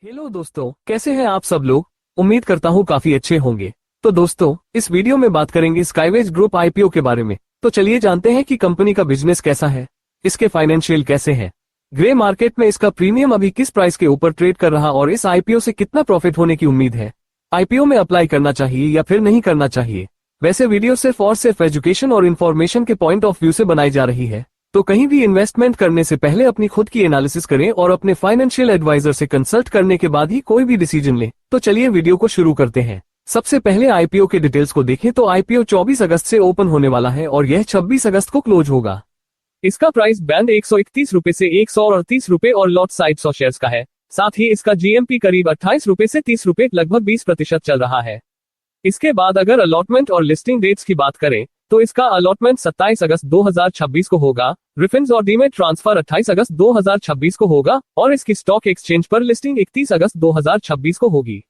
Hello दोस्तों, कैसे हैं आप सब लोग। उम्मीद करता हूँ काफी अच्छे होंगे। तो दोस्तों, इस वीडियो में बात करेंगे स्काईवेज ग्रुप आईपीओ के बारे में। तो चलिए जानते हैं कि कंपनी का बिजनेस कैसा है, इसके फाइनेंशियल कैसे हैं, ग्रे मार्केट में इसका प्रीमियम अभी किस प्राइस के ऊपर ट्रेड कर रहा और इस आईपीओ से कितना प्रॉफिट होने की उम्मीद है, आईपीओ में अप्लाई करना चाहिए या फिर नहीं करना चाहिए। वैसे वीडियो सिर्फ और सिर्फ एजुकेशन और इन्फॉर्मेशन के पॉइंट ऑफ व्यू से बनाई जा रही है, तो कहीं भी इन्वेस्टमेंट करने से पहले अपनी खुद की एनालिसिस करें और अपने फाइनेंशियल एडवाइजर से कंसल्ट करने के बाद ही कोई भी डिसीजन लें। तो चलिए वीडियो को शुरू करते हैं। सबसे पहले आईपीओ के डिटेल्स को देखें तो आईपीओ 24 अगस्त से ओपन होने वाला है और यह 26 अगस्त को क्लोज होगा। इसका प्राइस बैंड 131 रुपए से 138 रुपए और लॉट साइज 100 शेयर्स का है। साथ ही इसका जीएमपी करीब 28 रुपए से 30 रुपए, लगभग 20% चल रहा है। इसके बाद अगर अलॉटमेंट और लिस्टिंग डेट्स की बात करें तो इसका अलॉटमेंट 27 अगस्त 2026 को होगा, रिफंड्स और डीमेट ट्रांसफर 28 अगस्त 2026 को होगा और इसकी स्टॉक एक्सचेंज पर लिस्टिंग 31 अगस्त 2026 को होगी।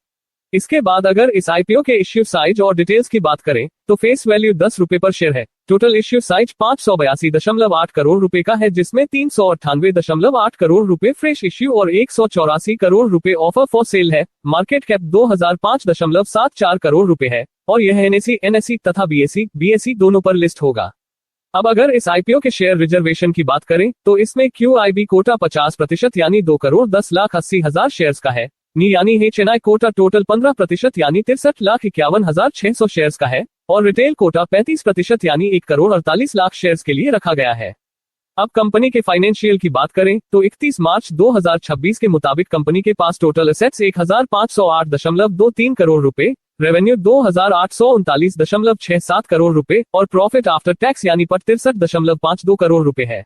इसके बाद अगर इस आईपीओ के इश्यू साइज और डिटेल्स की बात करें तो फेस वैल्यू 10 रुपए पर शेयर है। टोटल इश्यू साइज 582.8 करोड़ रुपए का है, जिसमें 398.8 करोड़ रुपए फ्रेश इश्यू और 184 करोड़ रुपए ऑफर फॉर सेल है। मार्केट कैप 2005.74 करोड़ रुपए है और यह एनएसई तथा बीएसई दोनों पर लिस्ट होगा। अब अगर इस आईपीओ के शेयर रिजर्वेशन की बात करें तो इसमें क्यूआईबी कोटा 50% यानी 2,10,80,000 शेयर्स का है, यानी एचएनआई कोटा टोटल 15% यानी 63,51,600 शेयर्स का है और रिटेल कोटा 35% यानी 1,48,00,000 शेयर्स के लिए रखा गया है। अब कंपनी के फाइनेंशियल की बात करें तो 31 मार्च 2026 के मुताबिक कंपनी के पास टोटल एसेट्स 1,508.23 करोड़ रुपए, रेवेन्यू 2,839.67 करोड़ रुपए और प्रॉफिट आफ्टर टैक्स यानी पट 63.52 करोड़ रुपए है।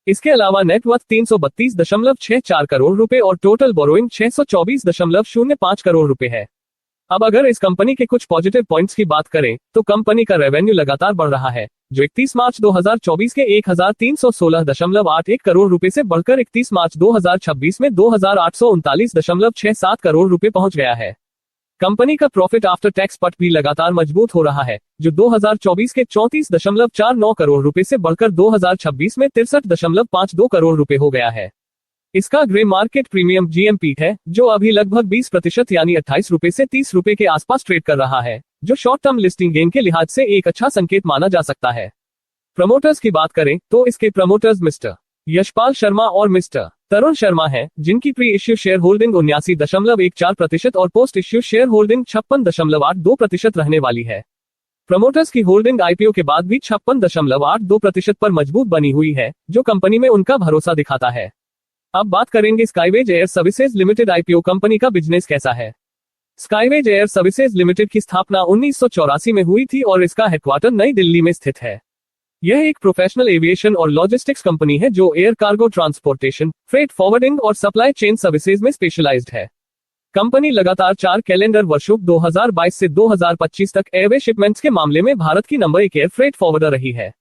इसके अलावा नेटवर्थ 332.64 करोड़ रुपए और टोटल बोरोइंग 624.05 करोड़ रुपए है। अब अगर इस कंपनी के कुछ पॉजिटिव पॉइंट्स की बात करें तो कंपनी का रेवेन्यू लगातार बढ़ रहा है, जो 31 मार्च 2024 के 1,316.81 करोड़ रुपए से बढ़कर 31 मार्च 2026 में 2,839.67 करोड़ रुपए पहुंच गया है। कंपनी का प्रॉफिट आफ्टर टैक्स पट भी लगातार मजबूत हो रहा है, जो 2024 के 34.49 करोड़ रुपए से बढ़कर 2026 में 63.52 करोड़ रुपए हो गया है। इसका ग्रे मार्केट प्रीमियम जीएमपी है, जो अभी लगभग 20% यानी 28 रुपए से 30 रुपए के आसपास ट्रेड कर रहा है, जो शॉर्ट टर्म लिस्टिंग गेन के लिहाज से एक अच्छा संकेत माना जा सकता है। प्रमोटर्स की बात करें तो इसके प्रमोटर्स मिस्टर यशपाल शर्मा और मिस्टर तरुण शर्मा है, जिनकी प्री इश्यू शेयर होल्डिंग 79.14% और पोस्ट इश्यू शेयर होल्डिंग 56.82% रहने वाली है। प्रमोटर्स की होल्डिंग आईपीओ के बाद भी 56.82% पर मजबूत बनी हुई है, जो कंपनी में उनका भरोसा दिखाता है। अब बात करेंगे Skyways Air Services Limited IPO company का बिजनेस कैसा है। स्काईवेज एयर सर्विसेज लिमिटेड की स्थापना 1984 में हुई थी और इसका हेडक्वार्टर नई दिल्ली में स्थित है। यह एक प्रोफेशनल एविएशन और लॉजिस्टिक्स कंपनी है जो air cargo transportation, freight forwarding और सप्लाई चेन सर्विसेज में स्पेशलाइज्ड है। कंपनी लगातार 4 कैलेंडर वर्षों 2022 से 2025 तक एयरवे शिपमेंट्स के मामले में भारत की नंबर 1 एयर फ्रेट फॉरवर्डर रही है।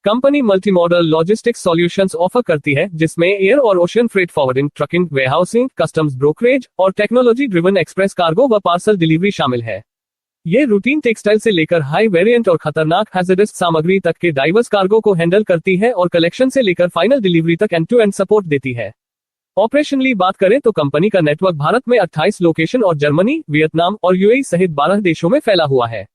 Company multi modal logistics solutions offer करती है, जिसमें एयर और ocean freight forwarding, trucking, warehousing, customs brokerage और टेक्नोलॉजी ड्रिवन एक्सप्रेस कार्गो व पार्सल डिलीवरी शामिल है। ये रूटीन टेक्सटाइल से लेकर हाई वेरिएंट और खतरनाक हैजर्डस सामग्री तक के डाइवर्स कार्गो को हैंडल करती है और कलेक्शन से लेकर फाइनल डिलीवरी तक एंड टू एंड सपोर्ट देती है। ऑपरेशनली बात करें तो कंपनी का नेटवर्क भारत में 28 लोकेशन और जर्मनी, वियतनाम और यूएई सहित 12 देशों में फैला हुआ है।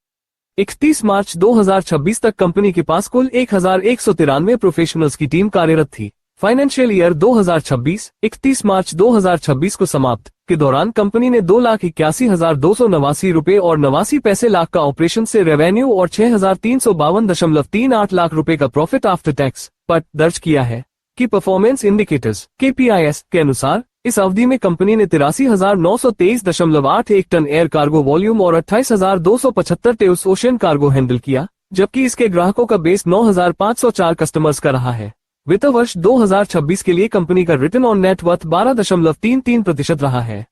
31 मार्च 2026 तक कंपनी के पास कुल 1,193 प्रोफेशनल्स की टीम कार्यरत थी। फाइनेंशियल ईयर 2026 31 मार्च 2026 को समाप्त के दौरान कंपनी ने 2,81,289 रुपए और 89 पैसे लाख का ऑपरेशन से रेवेन्यू और 6,352.38 लाख रुपए का प्रॉफिट आफ्टर टैक्स पट दर्ज किया है। की परफॉर्मेंस इंडिकेटर्स KPIs के अनुसार इस अवधि में कंपनी ने 83,923.81 टन एयर कार्गो वॉल्यूम और 28,275 टेउस ओशन कार्गो हैंडल किया, जबकि इसके ग्राहकों का बेस 9,504 कस्टमर्स का रहा है। वित्त वर्ष 2026 के लिए कंपनी का रिटर्न ऑन नेट वर्थ 12.33% रहा है।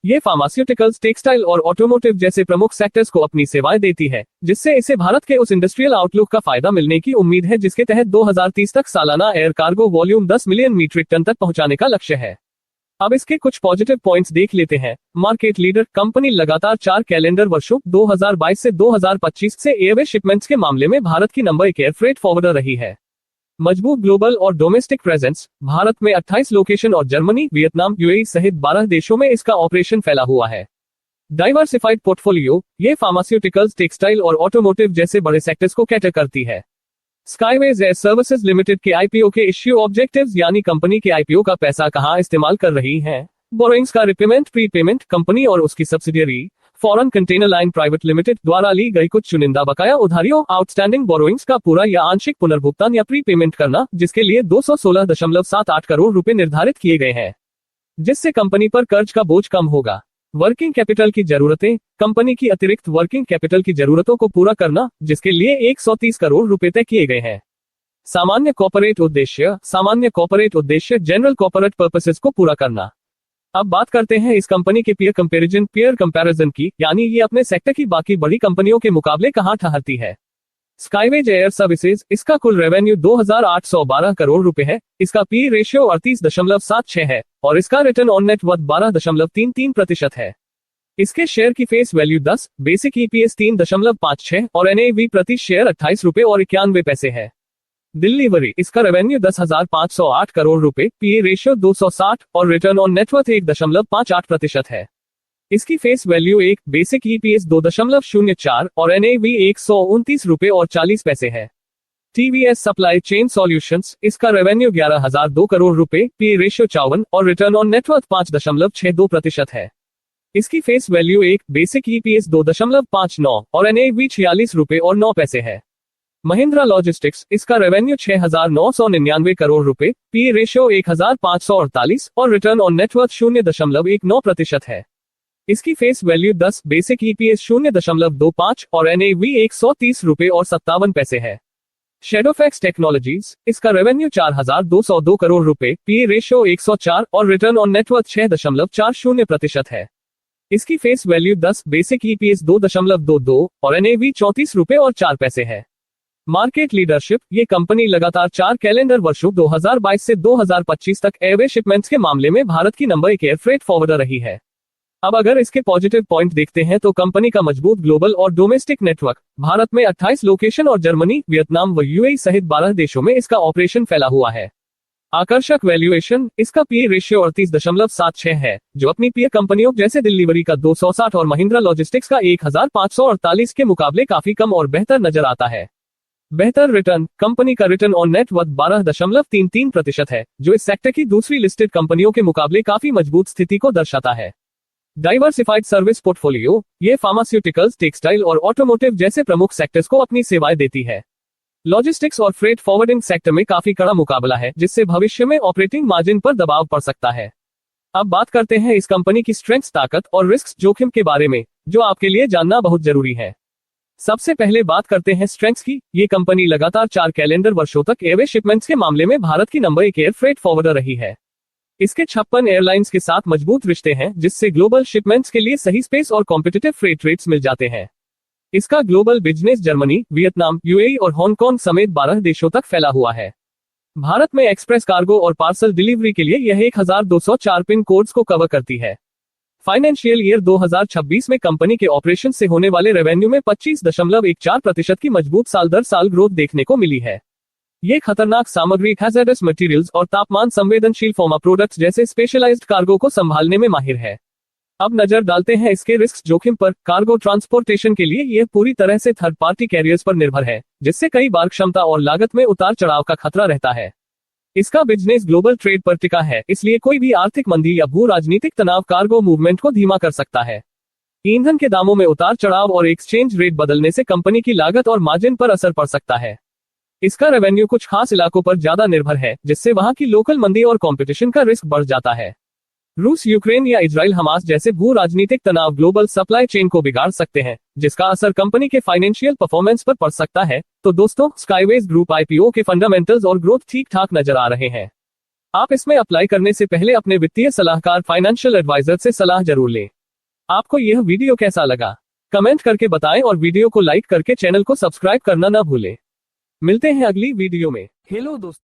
ये फार्मास्यूटिकल्स, टेक्सटाइल और ऑटोमोटिव जैसे प्रमुख सेक्टर्स को अपनी सेवाएं देती है, जिससे इसे भारत के उस इंडस्ट्रियल आउटलुक का फायदा मिलने की उम्मीद है जिसके तहत 2030 तक सालाना air cargo volume 10 million metric ton तक पहुंचाने का लक्ष्य है। अब इसके कुछ पॉजिटिव पॉइंट्स देख लेते हैं। मार्केट लीडर कंपनी लगातार 4 कैलेंडर वर्षों 2022 से 2025 से एयरवे शिपमेंट्स के मामले में भारत की नंबर 1 एयर फ्रेट फॉरवर्डर रही है। मजबूत ग्लोबल और डोमेस्टिक प्रेजेंस। भारत में 28 लोकेशन और जर्मनी, वियतनाम, यूएई सहित 12 देशों में इसका ऑपरेशन फैला हुआ है। डाइवर्सिफाइड पोर्टफोलियो, ये फार्मास्यूटिकल्स, टेक्सटाइल और ऑटोमोटिव जैसे बड़े सेक्टर्स को कैटर करती है। स्काईवेज एयर सर्विसेज लिमिटेड के आईपीओ के इश्यू ऑब्जेक्टिव्स, यानी कंपनी के आईपीओ का पैसा कहां इस्तेमाल कर रही है। बोरोइंग्स का रिपेमेंट, प्रीपेमेंट, कंपनी और उसकी subsidiary foreign container line private limited द्वारा ली गई कुछ चुनिंदा बकाया उधारियों, आउटस्टैंडिंग बोरोइंग्स का पूरा या आंशिक पुनर्भुगतान या प्रीपेमेंट करना, जिसके लिए 216.78 करोड़ रुपए निर्धारित किए गए हैं, जिससे कंपनी पर कर्ज का बोझ कम होगा। वर्किंग कैपिटल की जरूरतें, कंपनी की अतिरिक्त वर्किंग कैपिटल की जरूरतों को पूरा करना, जिसके लिए 130 करोड़ रुपए तय किए गए हैं। सामान्य कॉर्पोरेट उद्देश्य जनरल कॉर्पोरेट पर्पसेस को पूरा करना। अब बात करते हैं इस कंपनी के पीयर कंपैरिजन की, यानी ये अपने सेक्टर की बाकी बड़ी कंपनियों के मुकाबले कहां ठहरती है। स्काईवेज एयर सर्विसेज, इसका कुल रेवेन्यू 2812 करोड़ रुपए है, इसका पी रेशियो 38.76 है और इसका रिटर्न ऑन नेट वर्थ 12.33% है। इसके शेयर की फेस वैल्यू 10, बेसिक ईपीएस 3.56 और एनएवी प्रति शेयर 28 रुपए और 91 पैसे है। डिलीवरी, इसका रेवेन्यू 10,508 करोड़ रुपए, पीए रेशियो 260 और रिटर्न ऑन नेटवर्थ 1.58% है। इसकी फेस वैल्यू 1, बेसिक ईपीएस 2.04 और एनएवी 129 रुपए और 40 पैसे है। टीवीएस सप्लाई चेन सॉल्यूशंस, इसका रेवेन्यू 11,002 करोड़ रुपए, पीए रेशियो 54 और रिटर्न ऑन नेटवर्थ 5.62% है। इसकी फेस वैल्यू 1, बेसिक ईपीएस 2.59 और एनएवी 46 रुपए और 9 पैसे है। महिंद्रा लॉजिस्टिक्स, इसका रेवेन्यू 6,999 करोड़ रुपए, पीए रेशियो 1,548 और रिटर्न ऑन नेटवर्थ 0.19% है। इसकी फेस वैल्यू 10, बेसिक ईपीएस 0.25 और एनएवी 130 रुपए और 57 पैसे है। शेडोफैक्स टेक्नोलॉजीज, इसका रेवेन्यू 4,202 करोड़ रुपए, पीए रेशियो 104 और रिटर्न ऑन नेटवर्थ 6.40% है। इसकी फेस वैल्यू 10, बेसिक ईपीएस 2.22 और एनएवी 34 रुपए और 4 पैसे है। मार्केट लीडरशिप, ये कंपनी लगातार 4 कैलेंडर वर्षों 2022 से 2025 तक एयरवे शिपमेंट्स के मामले में भारत की नंबर 1 एयर फ्रेट फॉरवर्डर रही है। अब अगर इसके पॉजिटिव पॉइंट देखते हैं तो कंपनी का मजबूत ग्लोबल और डोमेस्टिक नेटवर्क, भारत में 28 लोकेशन और जर्मनी, वियतनाम व यूएई सहित 12 देशों में इसका ऑपरेशन फैला हुआ है। आकर्षक वैल्यूएशन, इसका पी रेशियो 38.76 है, जो अपनी पीयर कंपनियों जैसे डिलीवरी का 260 और महिंद्रा लॉजिस्टिक्स का 1,548 के मुकाबले काफी कम और बेहतर नजर आता है। बेहतर रिटर्न, कंपनी का रिटर्न ऑन नेट वर्थ 12.33% है, जो इस सेक्टर की दूसरी लिस्टेड कंपनियों के मुकाबले काफी मजबूत स्थिति को दर्शाता है। डाइवर्सिफाइड सर्विस पोर्टफोलियो, ये फार्मास्यूटिकल्स, टेक्सटाइल और ऑटोमोटिव जैसे प्रमुख सेक्टर्स को अपनी सेवाएं देती है। लॉजिस्टिक्स और फ्रेट फॉरवर्डिंग सेक्टर में काफी कड़ा मुकाबला है, जिससे भविष्य में ऑपरेटिंग मार्जिन पर दबाव पड़ सकता है। अब बात करते हैं इस कंपनी की स्ट्रेंथ्स, ताकत और रिस्क जोखिम के बारे में, जो आपके लिए जानना बहुत जरूरी है। सबसे पहले बात करते हैं स्ट्रेंथ्स की। ये कंपनी लगातार 4 कैलेंडर वर्षों तक एयरवे शिपमेंट्स के मामले में भारत की नंबर 1 एयर फ्रेट फॉरवर्डर रही है। इसके 56 एयरलाइंस के साथ मजबूत रिश्ते हैं, जिससे ग्लोबल शिपमेंट्स के लिए सही स्पेस और कॉम्पिटिटिव फ्रेट रेट्स मिल जाते हैं। इसका global business Germany, Vietnam, UAE और हांगकांग समेत 12 देशों तक फैला हुआ है। भारत में एक्सप्रेस कार्गो और पार्सल डिलीवरी के लिए यह 1204 पिन कोड्स को कवर करती है। फाइनेंशियल ईयर 2026 में कंपनी के ऑपरेशन से होने वाले रेवेन्यू में 25.14% की मजबूत साल दर साल ग्रोथ देखने को मिली है। ये खतरनाक सामग्री, हैजर्डस मटेरियल्स और तापमान संवेदनशील फार्मा प्रोडक्ट्स जैसे स्पेशलाइज्ड कार्गो को संभालने में माहिर है। अब नजर डालते हैं इसके रिस्क जोखिम पर। कार्गो ट्रांसपोर्टेशन के लिए यह पूरी तरह से थर्ड पार्टी कैरियर्स पर निर्भर है, जिससे कई बार क्षमता और लागत में उतार चढ़ाव का खतरा रहता है। इसका बिजनेस ग्लोबल ट्रेड पर टिका है, इसलिए कोई भी आर्थिक मंदी या भू राजनीतिक तनाव कार्गो मूवमेंट को धीमा कर सकता है। ईंधन के दामों में उतार चढ़ाव और एक्सचेंज रेट बदलने से कंपनी की लागत और मार्जिन पर असर पड़ सकता है। इसका रेवेन्यू कुछ खास इलाकों पर ज्यादा निर्भर है, जिससे वहां की लोकल मंदी और कंपटीशन का रिस्क बढ़ जाता है। रूस, यूक्रेन या इजराइल हमास जैसे भू राजनीतिक तनाव ग्लोबल सप्लाई चेन को बिगाड़ सकते हैं, जिसका असर कंपनी के फाइनेंशियल परफॉर्मेंस पर पड़ सकता है। तो दोस्तों, स्काईवेज ग्रुप आईपीओ के फंडामेंटल्स और ग्रोथ ठीक ठाक नजर आ रहे हैं। आप इसमें अप्लाई करने से पहले अपने वित्तीय सलाहकार, फाइनेंशियल एडवाइजर से सलाह जरूर लें। आपको यह वीडियो कैसा लगा, कमेंट करके बताएं और वीडियो को लाइक करके चैनल को सब्सक्राइब करना न भूलें। मिलते हैं अगली वीडियो में। हेलो दोस्तों।